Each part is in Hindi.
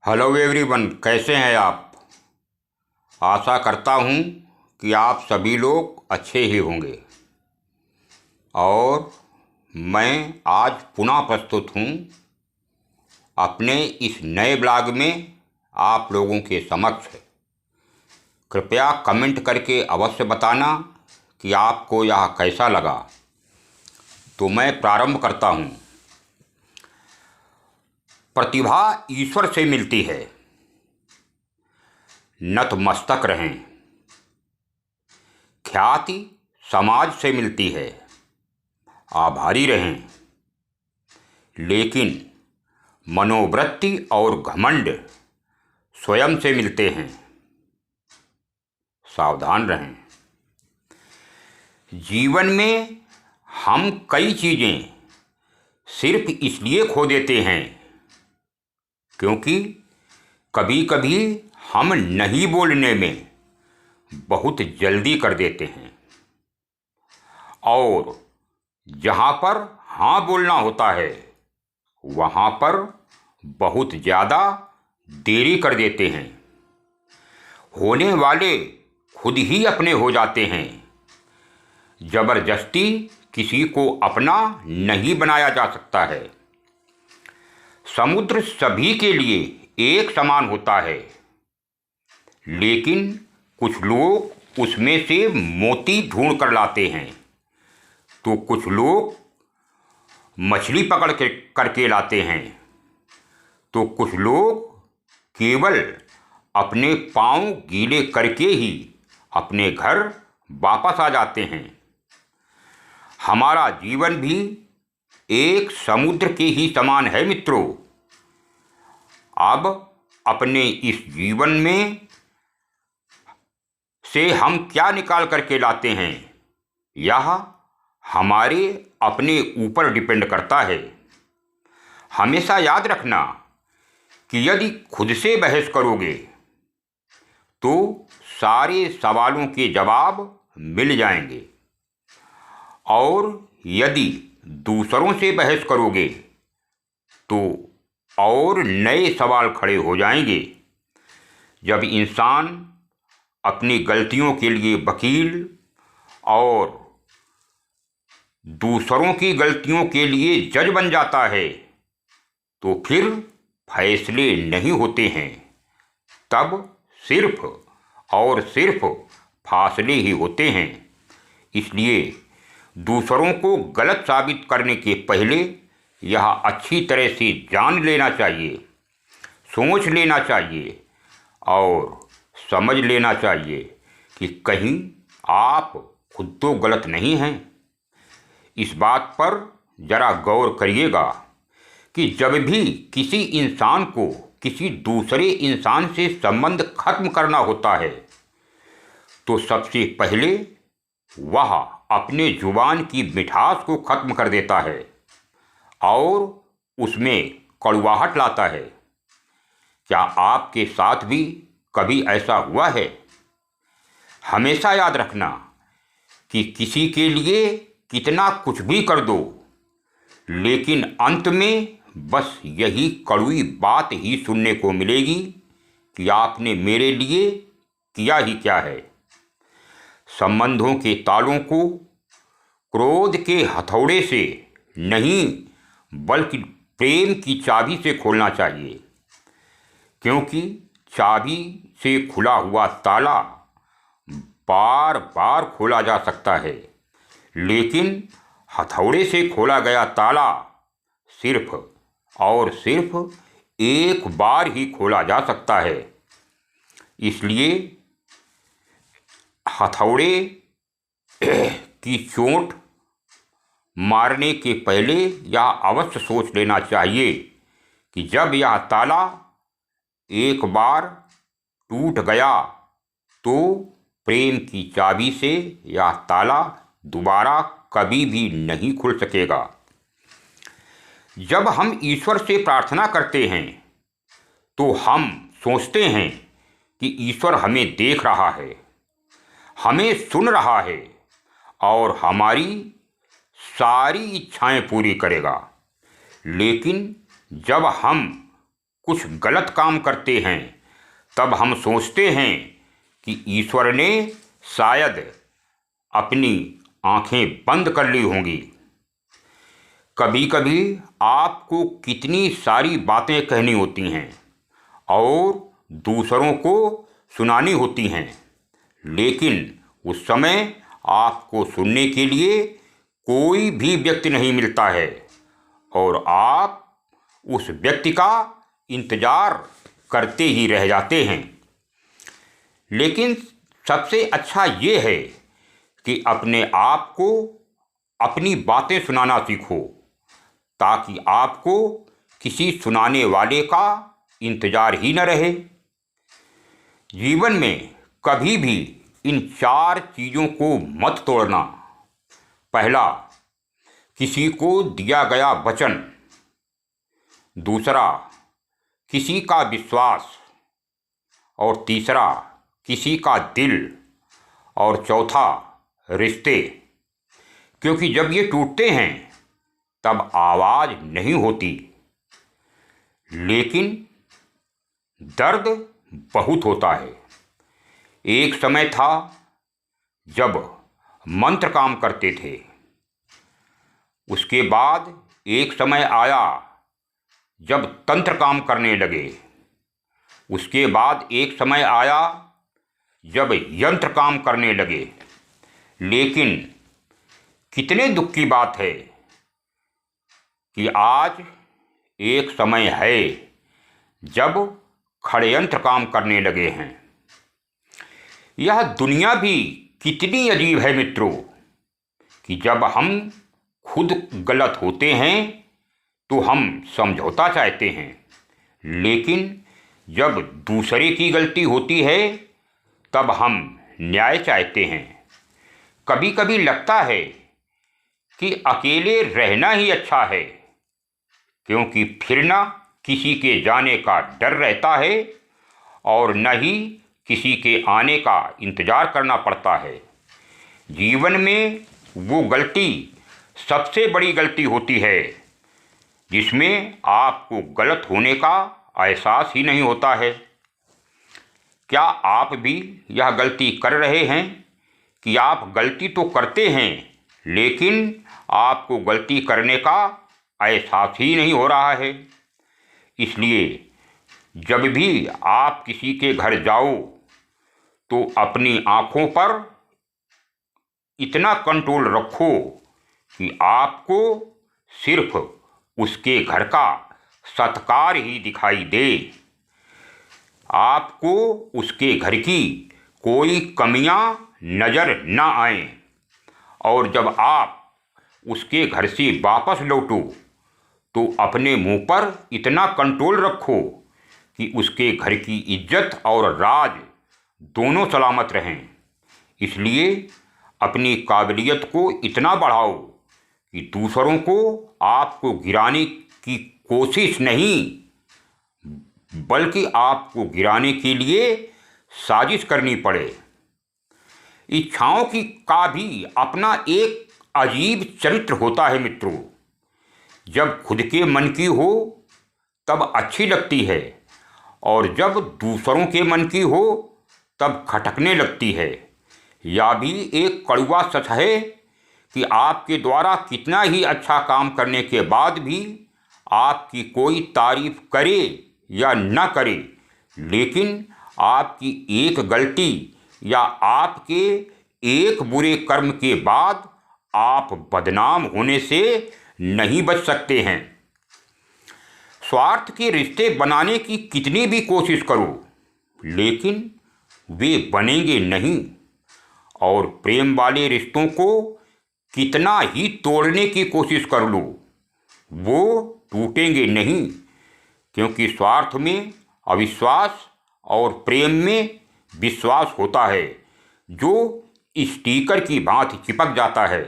हेलो एवरीवन, कैसे हैं आप। आशा करता हूं कि आप सभी लोग अच्छे ही होंगे। और मैं आज पुनः प्रस्तुत हूं अपने इस नए ब्लॉग में आप लोगों के समक्ष। कृपया कमेंट करके अवश्य बताना कि आपको यह कैसा लगा। तो मैं प्रारंभ करता हूं। प्रतिभा ईश्वर से मिलती है, नतमस्तक रहें। ख्याति समाज से मिलती है, आभारी रहें। लेकिन मनोवृत्ति और घमंड स्वयं से मिलते हैं, सावधान रहें। जीवन में हम कई चीज़ें सिर्फ इसलिए खो देते हैं क्योंकि कभी कभी हम नहीं बोलने में बहुत जल्दी कर देते हैं, और जहाँ पर हाँ बोलना होता है वहाँ पर बहुत ज़्यादा देरी कर देते हैं। होने वाले खुद ही अपने हो जाते हैं। ज़बरदस्ती किसी को अपना नहीं बनाया जा सकता है। समुद्र सभी के लिए एक समान होता है, लेकिन कुछ लोग उसमें से मोती ढूंढ कर लाते हैं, तो कुछ लोग मछली पकड़ के करके लाते हैं, तो कुछ लोग केवल अपने पांव गीले करके ही अपने घर वापस आ जाते हैं। हमारा जीवन भी एक समुद्र के ही समान है मित्रों। अब अपने इस जीवन में से हम क्या निकाल करके लाते हैं, यह हमारे अपने ऊपर डिपेंड करता है। हमेशा याद रखना कि यदि खुद से बहस करोगे तो सारे सवालों के जवाब मिल जाएंगे, और यदि दूसरों से बहस करोगे तो और नए सवाल खड़े हो जाएंगे। जब इंसान अपनी गलतियों के लिए वकील और दूसरों की गलतियों के लिए जज बन जाता है तो फिर फैसले नहीं होते हैं, तब सिर्फ और सिर्फ फासले ही होते हैं। इसलिए दूसरों को गलत साबित करने के पहले यह अच्छी तरह से जान लेना चाहिए, सोच लेना चाहिए और समझ लेना चाहिए कि कहीं आप खुद तो गलत नहीं हैं। इस बात पर जरा गौर करिएगा कि जब भी किसी इंसान को किसी दूसरे इंसान से संबंध खत्म करना होता है तो सबसे पहले वह अपने जुबान की मिठास को खत्म कर देता है और उसमें कड़वाहट लाता है। क्या आपके साथ भी कभी ऐसा हुआ है? हमेशा याद रखना कि किसी के लिए कितना कुछ भी कर दो, लेकिन अंत में बस यही कड़वी बात ही सुनने को मिलेगी कि आपने मेरे लिए किया ही क्या है। संबंधों के तालों को क्रोध के हथौड़े से नहीं बल्कि प्रेम की चाबी से खोलना चाहिए, क्योंकि चाबी से खुला हुआ ताला बार बार खोला जा सकता है, लेकिन हथौड़े से खोला गया ताला सिर्फ और सिर्फ एक बार ही खोला जा सकता है। इसलिए हथौड़े की चोट मारने के पहले यह अवश्य सोच लेना चाहिए कि जब यह ताला एक बार टूट गया तो प्रेम की चाबी से यह ताला दोबारा कभी भी नहीं खुल सकेगा। जब हम ईश्वर से प्रार्थना करते हैं तो हम सोचते हैं कि ईश्वर हमें देख रहा है, हमें सुन रहा है और हमारी सारी इच्छाएं पूरी करेगा। लेकिन जब हम कुछ गलत काम करते हैं तब हम सोचते हैं कि ईश्वर ने शायद अपनी आंखें बंद कर ली होंगी। कभी कभी आपको कितनी सारी बातें कहनी होती हैं और दूसरों को सुनानी होती हैं, लेकिन उस समय आपको सुनने के लिए कोई भी व्यक्ति नहीं मिलता है और आप उस व्यक्ति का इंतज़ार करते ही रह जाते हैं। लेकिन सबसे अच्छा ये है कि अपने आप को अपनी बातें सुनाना सीखो, ताकि आपको किसी सुनाने वाले का इंतज़ार ही न रहे। जीवन में कभी भी इन 4 चीज़ों को मत तोड़ना। पहला, किसी को दिया गया वचन। दूसरा, किसी का विश्वास। और तीसरा, किसी का दिल। और चौथा, रिश्ते। क्योंकि जब ये टूटते हैं तब आवाज़ नहीं होती, लेकिन दर्द बहुत होता है। एक समय था जब मंत्र काम करते थे। उसके बाद एक समय आया जब तंत्र काम करने लगे। उसके बाद एक समय आया जब यंत्र काम करने लगे। लेकिन कितने दुख की बात है कि आज एक समय है जब षड्यंत्र काम करने लगे हैं। यह दुनिया भी कितनी अजीब है मित्रों, कि जब हम खुद गलत होते हैं तो हम समझौता चाहते हैं, लेकिन जब दूसरे की गलती होती है तब हम न्याय चाहते हैं। कभी कभी लगता है कि अकेले रहना ही अच्छा है, क्योंकि फिर ना किसी के जाने का डर रहता है और न ही किसी के आने का इंतज़ार करना पड़ता है। जीवन में वो गलती सबसे बड़ी गलती होती है जिसमें आपको गलत होने का एहसास ही नहीं होता है। क्या आप भी यह गलती कर रहे हैं कि आप गलती तो करते हैं, लेकिन आपको गलती करने का एहसास ही नहीं हो रहा है? इसलिए जब भी आप किसी के घर जाओ तो अपनी आँखों पर इतना कंट्रोल रखो कि आपको सिर्फ उसके घर का सत्कार ही दिखाई दे। आपको उसके घर की कोई कमियां नज़र ना आएं। और जब आप उसके घर से वापस लौटो तो अपने मुंह पर इतना कंट्रोल रखो कि उसके घर की इज्जत और राज दोनों सलामत रहें। इसलिए अपनी काबिलियत को इतना बढ़ाओ कि दूसरों को आपको गिराने की कोशिश नहीं, बल्कि आपको गिराने के लिए साजिश करनी पड़े। इच्छाओं की का भी अपना एक अजीब चरित्र होता है मित्रों। जब खुद के मन की हो तब अच्छी लगती है, और जब दूसरों के मन की हो तब खटकने लगती है। यह भी एक कड़वा सच है कि आपके द्वारा कितना ही अच्छा काम करने के बाद भी आपकी कोई तारीफ करे या न करे, लेकिन आपकी एक गलती या आपके एक बुरे कर्म के बाद आप बदनाम होने से नहीं बच सकते हैं। स्वार्थ के रिश्ते बनाने की कितनी भी कोशिश करो, लेकिन वे बनेंगे नहीं। और प्रेम वाले रिश्तों को कितना ही तोड़ने की कोशिश कर लो, वो टूटेंगे नहीं, क्योंकि स्वार्थ में अविश्वास और प्रेम में विश्वास होता है, जो स्टीकर की भांति चिपक जाता है।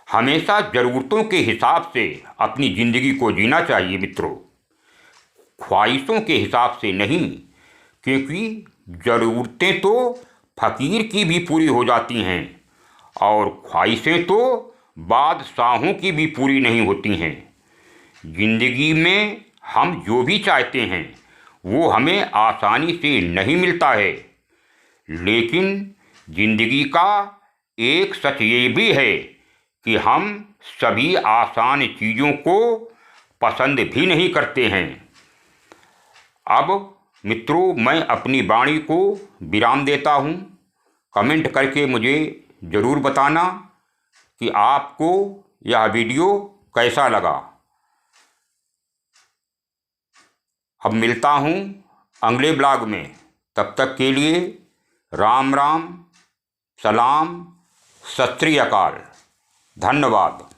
हमेशा ज़रूरतों के हिसाब से अपनी ज़िंदगी को जीना चाहिए मित्रों, ख्वाहिशों के हिसाब से नहीं, क्योंकि ज़रूरतें तो फ़कीर की भी पूरी हो जाती हैं और ख्वाहिशें तो बादशाहों की भी पूरी नहीं होती हैं। ज़िंदगी में हम जो भी चाहते हैं वो हमें आसानी से नहीं मिलता है, लेकिन जिंदगी का एक सच ये भी है कि हम सभी आसान चीज़ों को पसंद भी नहीं करते हैं। अब मित्रों, मैं अपनी वाणी को विराम देता हूँ। कमेंट करके मुझे ज़रूर बताना कि आपको यह वीडियो कैसा लगा। अब मिलता हूँ अगले ब्लॉग में। तब तक के लिए राम राम, सलाम, सत श्री अकाल, धन्यवाद।